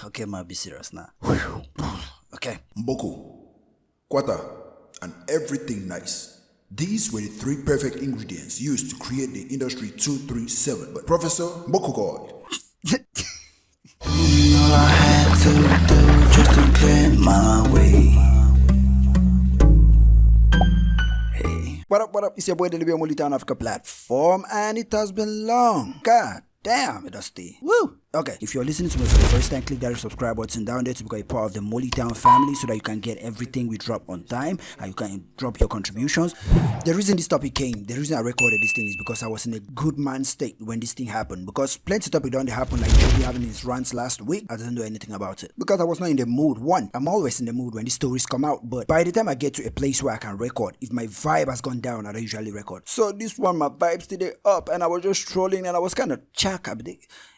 Okay, man, be serious now. Okay. Mboko, Kwata, and everything nice. These were the three perfect ingredients used to create the Industry 237. But Professor Mboko God. All I had to do just to clear my way. Hey. What up, what up? It's your boy, the Liby on Town Africa platform, and it has been long. God damn, it does stay. Woo! Okay, if you're listening to me for the first time, click that subscribe button down there to become a part of the Molly Town family so that you can get everything we drop on time and you can drop your contributions. The reason this topic came, the reason I recorded this thing is because I was in a good man state when this thing happened. Because plenty of topic don't happen, like JOVI having his rants last week. I didn't do anything about it because I was not in the mood. One, I'm always in the mood when these stories come out, but by the time I get to a place where I can record, if my vibe has gone down, I don't usually record. So this one, my vibes today up, and I was just trolling, and I was kind of chack.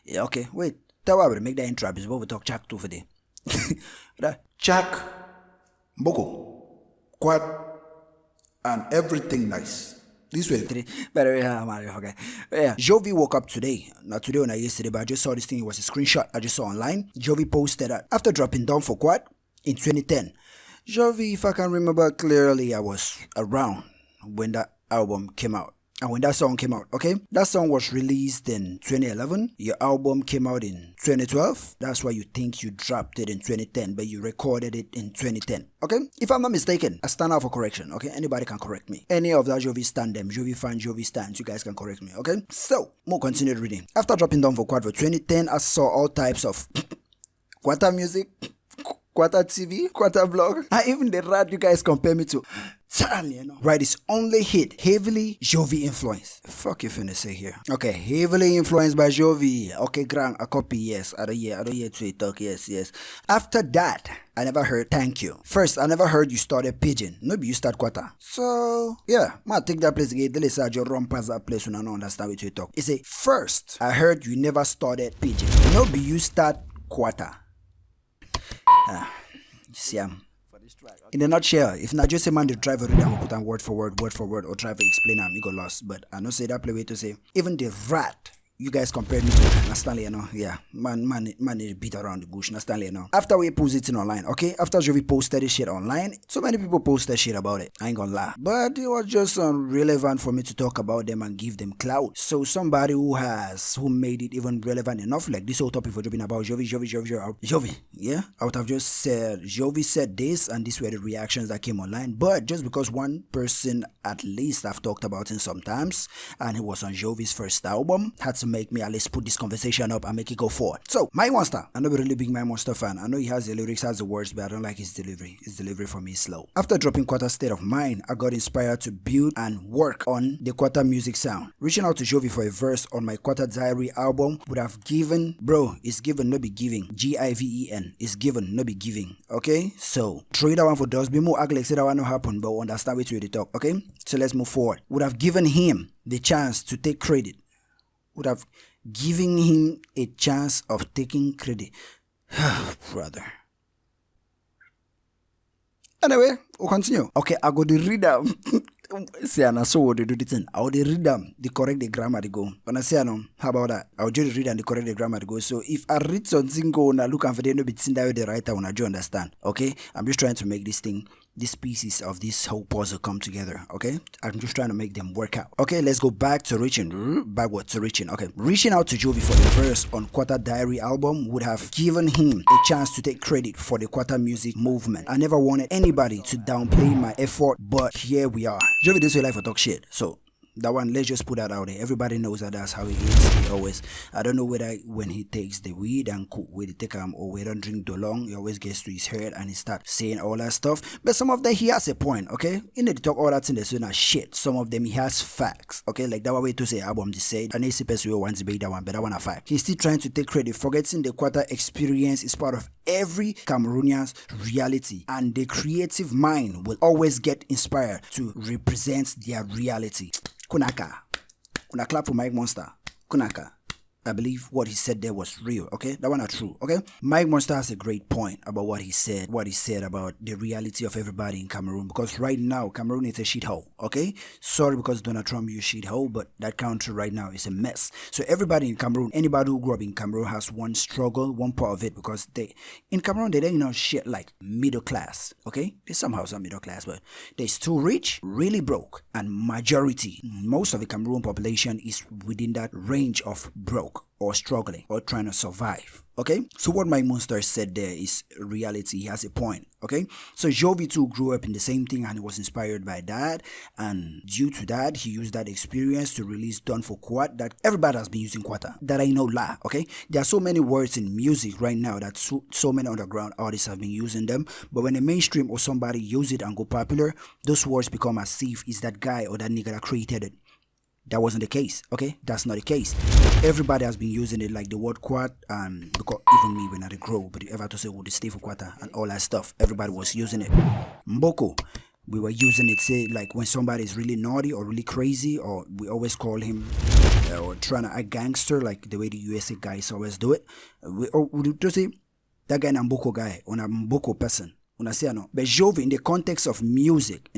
Yeah, okay, wait. Tell me, make that intro before we talk Chak 2 for day. Chak, Mboko, Quad, and everything nice. These were the three. Okay. Yeah. JOVI woke up today. Not today or not yesterday, but I just saw this thing. It was a screenshot I just saw online. JOVI posted that after dropping down for Quad in 2010. JOVI, if I can remember clearly, I was around when that album came out. And when that song came out, okay? That song was released in 2011. Your album came out in 2012. That's why you think you dropped it in 2010, but you recorded it in 2010, okay? If I'm not mistaken, I stand out for correction, okay? Anybody can correct me. Any of that JOVI stand them, JOVI fan, JOVI stands, you guys can correct me, okay? So, more continued reading. After dropping down for Quad for 2010, I saw all types of Quata music, Quata TV, Quata blog, and even the rap you guys compare me to. You know. Right, it's only hit heavily JOVI influenced. Fuck you finna say here. Okay, heavily influenced by JOVI. Okay, Grant, a copy, yes. I don't hear to talk, yes. After that, I never heard thank you. First, I never heard you started pigeon. Maybe you start Quata. So, yeah, man, take that place again. Let's say you run past that place when I don't understand what you talk. It's a first, I heard you never started pigeon. Maybe you start Quata. See, in a nutshell, if not just a man the driver read and put on word for word, or driver explain them, you go lost. But I know say that play way to say even the rat you guys compared me to Stanley, you know, yeah, man beat around the bush, Stanley, you know. After we post it in online, okay, after JOVI posted this shit online, so many people posted shit about it. I ain't gonna lie, but it was just relevant for me to talk about them and give them clout. So somebody who made it even relevant enough, like this whole topic for dropping about JOVI, yeah, I would have just said JOVI said this, and these were the reactions that came online. But just because one person at least I've talked about him sometimes, and he was on JOVI's first album, had to make me at least put this conversation up and make it go forward. So, My Monster. I'm not a really big My Monster fan. I know he has the lyrics, has the words, but I don't like his delivery. His delivery for me is slow. After dropping Quata State of Mind, I got inspired to build and work on the Quata music sound. Reaching out to JOVI for a verse on my Quata Diary album would have given, it's given, no be giving. Given, it's given, no be giving. Okay? So, throw that one for does be more ugly, say that one no happen, but understand which way they talk. Okay? So let's move forward. Would have given him the chance to take credit. Would have given him a chance of taking credit. Brother. Anyway, we'll continue. Okay, I go to read them. See, I saw what they do the thing. I will read them, the correct the grammar they go. When I say no, how about that? I will just read and the correct the grammar they go. So if I read something go and I look and for them to be seen that the writer when I do understand. Okay? I'm just trying to make this pieces of this whole puzzle come together. Okay? I'm just trying to make them work out. Okay, let's go back to reaching. Okay. Reaching out to JOVI for the verse on Quata Diary album would have given him a chance to take credit for the Quata music movement. I never wanted anybody to downplay my effort, but here we are. JOVI this way like for talk shit. So that one, let's just put that out there. Everybody knows that that's how he is. He always, I don't know whether when he takes the weed and cook with the take or we don't drink too long, he always gets to his head and he starts saying all that stuff. But some of them he has a point, okay? In the talk all that in the so shit. Some of them he has facts, okay? Like that way to say album just said, and AC person who wants to be that one, but that one a fact. He's still trying to take credit, forgetting the Quata experience is part of every Cameroonian's reality, and the creative mind will always get inspired to represent their reality. Kunaka. Una clap for My Monster. Kunaka. I believe what he said there was real, okay? That one are true, okay? Mike Monster has a great point about what he said about the reality of everybody in Cameroon, because right now, Cameroon is a shithole, okay? Sorry because Donald Trump used shithole, but that country right now is a mess. So everybody in Cameroon, anybody who grew up in Cameroon has one struggle, one part of it, because in Cameroon, they don't know shit like middle class, okay? They somehow some middle class, but they're still rich, really broke, and majority, most of the Cameroon population is within that range of broke or struggling or trying to survive. Okay, so what my monster said there is reality. He has a point. Okay, so JOVI too grew up in the same thing and he was inspired by that, and due to that he used that experience to release Done for Quad. That everybody has been using Quata, that ain't no lie. Okay, there are so many words in music right now that so many underground artists have been using them, but when the mainstream or somebody use it and go popular, those words become as if it's that guy or that nigga that created it. That wasn't the case, okay? That's not the case. Everybody has been using it, like the word quad, and because even me when I grow, but you ever to say the stay for quata and all that stuff, everybody was using it. Mboko, we were using it, say, like when somebody is really naughty or really crazy, or we always call him, or trying to act gangster, like the way the USA guys always do it. We just say, that guy, Mboko guy, or a Mboko person. But JOVI, in the context of music,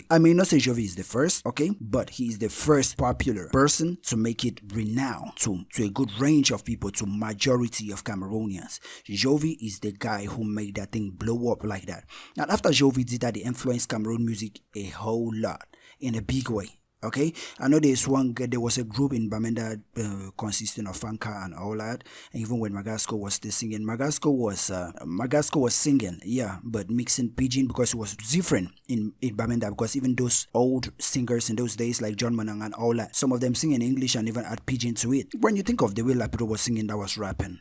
I may not say JOVI is the first, okay, but he is the first popular person to make it renowned to a good range of people, to majority of Cameroonians. JOVI is the guy who made that thing blow up like that. And after JOVI did that, he influenced Cameroon music a whole lot in a big way. Okay, I know there was a group in Bamenda consisting of Fanka and all that, and even when Magasco was still singing, Magasco was singing, yeah, but mixing pidgin, because it was different in Bamenda, because even those old singers in those days like John Manang and all that, some of them sing in English and even add pidgin to it. When you think of the way Lapido was singing, that was rapping.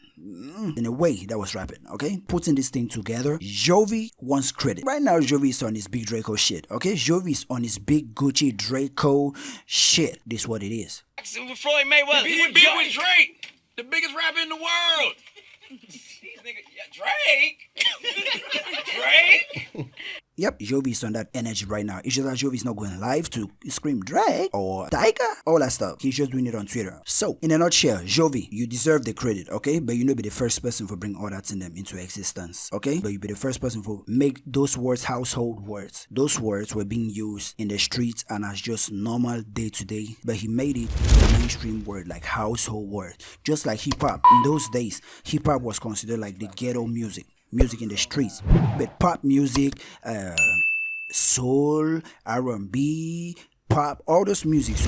In a way, that was rapping, okay? Putting this thing together, JOVI wants credit. Right now, JOVI is on his big Draco shit, okay? JOVI is on his big Gucci Draco shit. This is what it is. With Floyd Mayweather. He beat with Drake, the biggest rapper in the world. These niggas, yeah, Drake? Drake? Yep, JOVI is on that energy right now. It's just that JOVI is not going live to scream Drake or Tiger, all that stuff. He's just doing it on Twitter. So, in a nutshell, JOVI, you deserve the credit, okay? But you know, be the first person for bring all that in them into existence, okay? But you be the first person for make those words household words. Those words were being used in the streets and as just normal day to day, but he made it a mainstream word, like household word. Just like hip hop. In those days, hip hop was considered like the ghetto music in the streets, but pop music, soul, R&B, pop, all those musics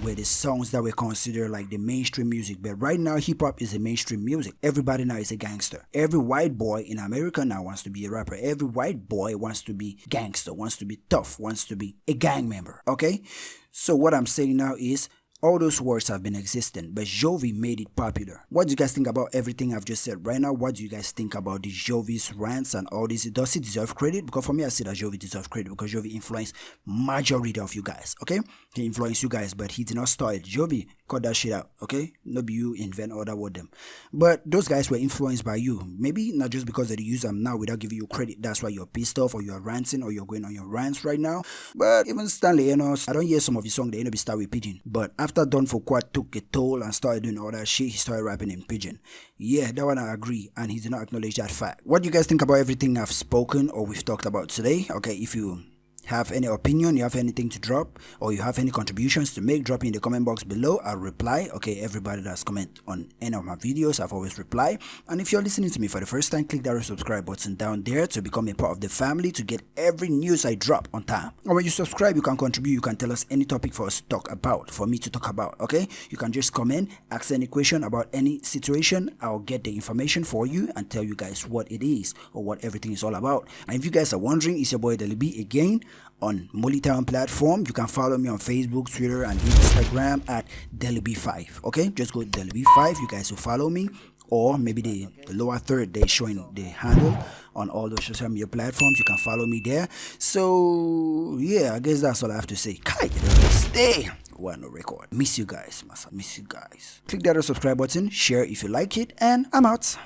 were the songs that were considered like the mainstream music. But right now, hip hop is a mainstream music. Everybody now is a gangster. Every white boy in America now wants to be a rapper. Every white boy wants to be gangster, wants to be tough, wants to be a gang member, okay? So what I'm saying now is, all those words have been existing, but JOVI made it popular. What do you guys think about everything I've just said right now? What do you guys think about the JOVI's rants and all this? Does he deserve credit? Because for me, I say that JOVI deserves credit because JOVI influenced majority of you guys, okay? He influenced you guys, but he did not start it. JOVI cut that shit out, okay? No be you invent all that with them. But those guys were influenced by you. Maybe not just because they use them now without giving you credit. That's why you're pissed off or you're ranting or you're going on your rants right now. But even Stanley, you know, I don't hear some of his songs, they be start with pidgin. But after Done for Quad took a toll and started doing all that shit, he started rapping in pidgin. Yeah, that one I agree, and he did not acknowledge that fact. What do you guys think about everything I've spoken or we've talked about today? Okay, if you have any opinion, you have anything to drop, or you have any contributions to make, drop in the comment box below. I'll reply. Okay, everybody that's comment on any of my videos, I've always reply. And if you're listening to me for the first time, click that red subscribe button down there to become a part of the family, to get every news I drop on time. Or when you subscribe, you can contribute, you can tell us any topic for us to talk about, for me to talk about. Okay, you can just comment, ask any question about any situation. I'll get the information for you and tell you guys what it is or what everything is all about. And if you guys are wondering, it's your boy Liby again on Molitown platform. You can follow me on Facebook, Twitter, and Instagram at Liby5. Okay, just go to Liby5. You guys will follow me, or maybe the lower third they're showing the handle on all those social media platforms. You can follow me there. So yeah, I guess that's all I have to say. Kai, stay. One no record. Miss you guys, massa. Miss you guys. Click that subscribe button, share if you like it, and I'm out.